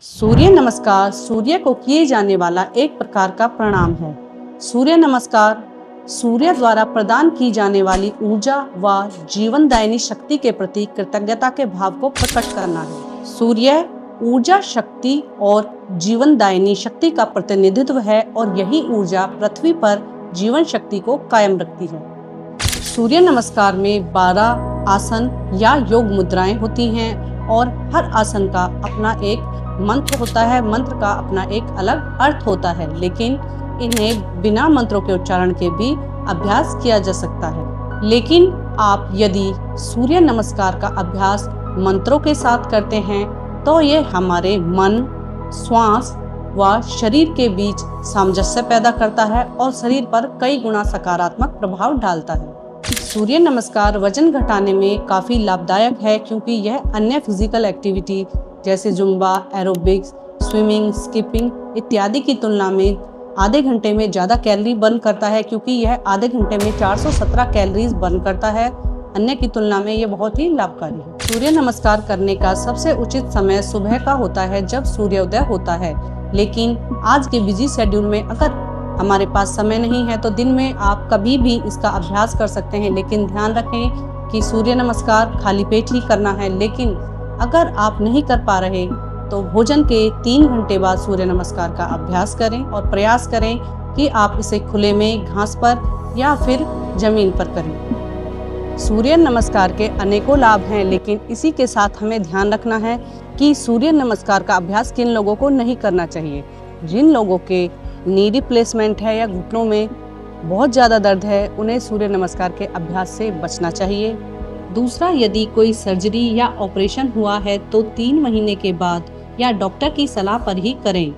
सूर्य नमस्कार सूर्य को किए जाने वाला एक प्रकार का प्रणाम है। सूर्य नमस्कार सूर्य द्वारा प्रदान की जाने वाली ऊर्जा व जीवनदायिनी शक्ति के प्रति कृतज्ञता के भाव को प्रकट करना है। सूर्य ऊर्जा, शक्ति और जीवनदायिनी शक्ति का प्रतिनिधित्व है और यही ऊर्जा पृथ्वी पर जीवन शक्ति को कायम रखती है। सूर्य नमस्कार में 12 आसन या योग मुद्राएं होती हैं और हर आसन का अपना एक मंत्र होता है। मंत्र का अपना एक अलग अर्थ होता है, लेकिन इन्हें बिना मंत्रों के उच्चारण के भी अभ्यास किया जा सकता है। लेकिन आप यदि सूर्य नमस्कार का अभ्यास मंत्रों के साथ करते हैं तो ये हमारे मन, श्वास व शरीर के बीच सामंजस्य पैदा करता है और शरीर पर कई गुना सकारात्मक प्रभाव डालता है। सूर्य नमस्कार वजन घटाने में काफ़ी लाभदायक है, क्योंकि यह अन्य फिजिकल एक्टिविटी जैसे जुम्बा, एरोबिक्स, स्विमिंग, स्किपिंग इत्यादि की तुलना में आधे घंटे में ज़्यादा कैलोरी बर्न करता है, क्योंकि यह आधे घंटे में 417 कैलोरीज बर्न करता है। अन्य की तुलना में यह बहुत ही लाभकारी है। सूर्य नमस्कार करने का सबसे उचित समय सुबह का होता है, जब सूर्योदय होता है। लेकिन आज के बिजी शेड्यूल में अगर हमारे पास समय नहीं है तो दिन में आप कभी भी इसका अभ्यास कर सकते हैं। लेकिन ध्यान रखें कि सूर्य नमस्कार खाली पेट ही करना है। लेकिन अगर आप नहीं कर पा रहे तो भोजन के 3 घंटे बाद सूर्य नमस्कार का अभ्यास करें और प्रयास करें कि आप इसे खुले में, घास पर या फिर जमीन पर करें। सूर्य नमस्कार के अनेकों लाभ हैं, लेकिन इसी के साथ हमें ध्यान रखना है कि सूर्य नमस्कार का अभ्यास किन लोगों को नहीं करना चाहिए। जिन लोगों के नी रिप्लेसमेंट है या घुटनों में बहुत ज़्यादा दर्द है, उन्हें सूर्य नमस्कार के अभ्यास से बचना चाहिए। दूसरा, यदि कोई सर्जरी या ऑपरेशन हुआ है तो 3 महीने के बाद या डॉक्टर की सलाह पर ही करें।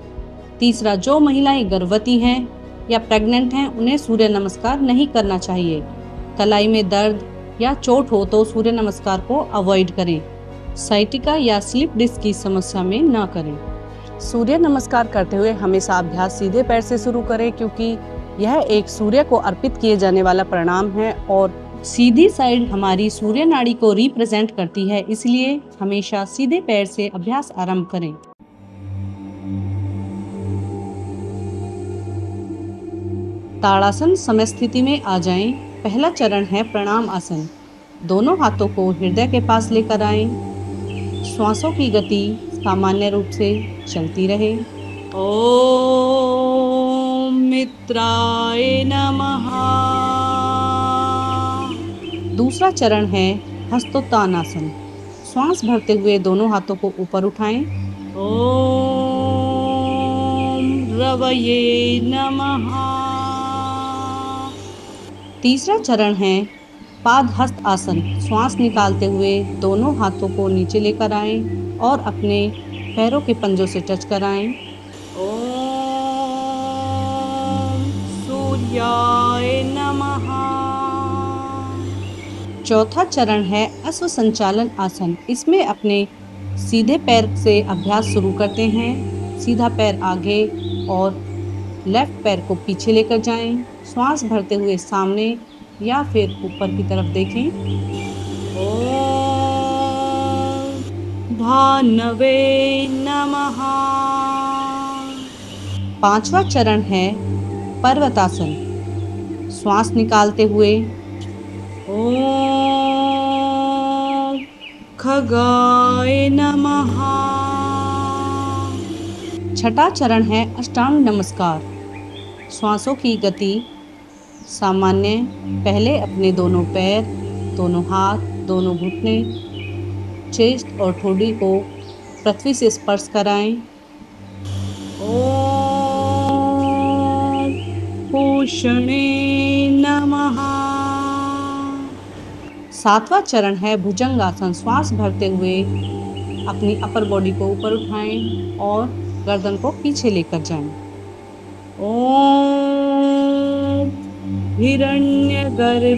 तीसरा, जो महिलाएं गर्भवती हैं या प्रेग्नेंट हैं, उन्हें सूर्य नमस्कार नहीं करना चाहिए। कलाई में दर्द या चोट हो तो सूर्य नमस्कार को अवॉइड करें। साइटिका या स्लिप डिस्क की समस्या में न करें। सूर्य नमस्कार करते हुए हमेशा अभ्यास सीधे पैर से शुरू करें, क्योंकि यह एक सूर्य को अर्पित किए जाने वाला प्रणाम है और सीधी साइड हमारी सूर्य नाड़ी को रिप्रेजेंट करती है। इसलिए हमेशा सीधे पैर से अभ्यास आरंभ करें। ताड़ासन समय स्थिति में आ जाएं। पहला चरण है प्रणाम आसन। दोनों हाथों को हृदय के पास लेकर आएं। श्वासों की गति सामान्य रूप से चलती रहे। ओम मित्राय नमः। दूसरा चरण है हस्तोत्तानासन। श्वास भरते हुए दोनों हाथों को ऊपर उठाएं। ओम रवये नमः। तीसरा चरण है पादहस्त आसन। श्वास निकालते हुए दोनों हाथों को नीचे लेकर आएं और अपने पैरों के पंजों से टच कराएं। ओम सूर्याय नमः। चौथा चरण है अश्व संचालन आसन। इसमें अपने सीधे पैर से अभ्यास शुरू करते हैं। सीधा पैर आगे और लेफ्ट पैर को पीछे लेकर जाएं। श्वास भरते हुए सामने या फिर ऊपर की तरफ देखें। ओम भानवे नमः। पांचवा चरण है पर्वतासन। श्वास निकालते हुए ओम खगाय नमः। छठा चरण है अष्टांग नमस्कार। श्वासों की गति सामान्य। पहले अपने दोनों पैर, दोनों हाथ, दोनों घुटने, चेस्ट और ठोड़ी को पृथ्वी से स्पर्श कराएं। ओम पूषणे नमः। सातवां चरण है भुजंगासन। श्वास भरते हुए अपनी अपर बॉडी को ऊपर उठाएं और गर्दन को पीछे लेकर जाएं। ओम हिरण्यगर्भाय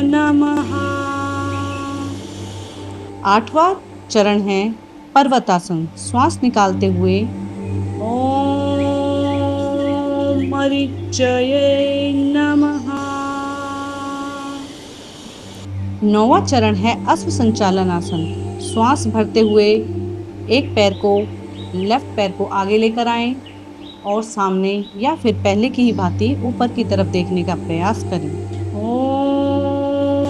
नमः। आठवां चरण है पर्वतासन। श्वास निकालते हुए ओम मरीचये नमः। नौवां चरण है अश्व संचालन आसन। श्वास भरते हुए एक पैर को लेफ्ट पैर को आगे लेकर आएं और सामने या फिर पहले की ही भांति ऊपर की तरफ देखने का प्रयास करें। ओम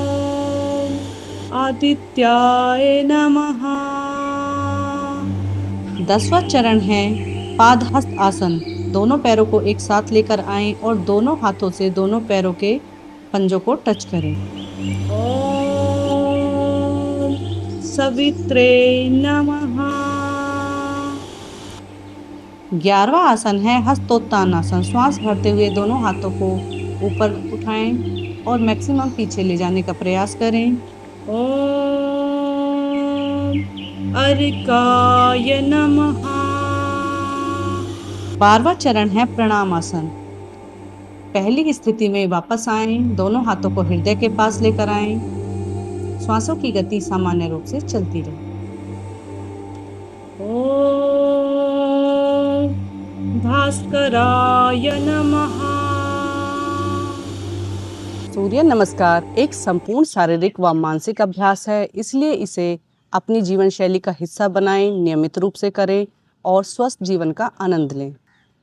आदित्याय नमः। 10वां चरण है पादहस्त आसन। दोनों पैरों को एक साथ लेकर आएं और दोनों हाथों से दोनों पैरों के पंजों को टच करें। ओम सवित्रे नमः। 11वां आसन है हस्तोत्तानासन। श्वास भरते हुए दोनों हाथों को ऊपर उठाएं और मैक्सिमम पीछे ले जाने का प्रयास करें। ओम अर्काय नमः। 12वां चरण है प्रणामासन। पहली स्थिति में वापस आएं, दोनों हाथों को हृदय के पास लेकर आएं। श्वासों की गति सामान्य रूप से चलती रहे। ओम भास्कराय नमः। सूर्य नमस्कार एक संपूर्ण शारीरिक व मानसिक अभ्यास है, इसलिए इसे अपनी जीवन शैली का हिस्सा बनाएं, नियमित रूप से करें और स्वस्थ जीवन का आनंद लें।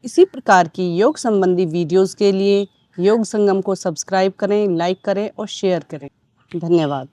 इसी प्रकार की योग संबंधी वीडियोस के लिए योग संगम को सब्सक्राइब करें, लाइक करें और शेयर करें। धन्यवाद।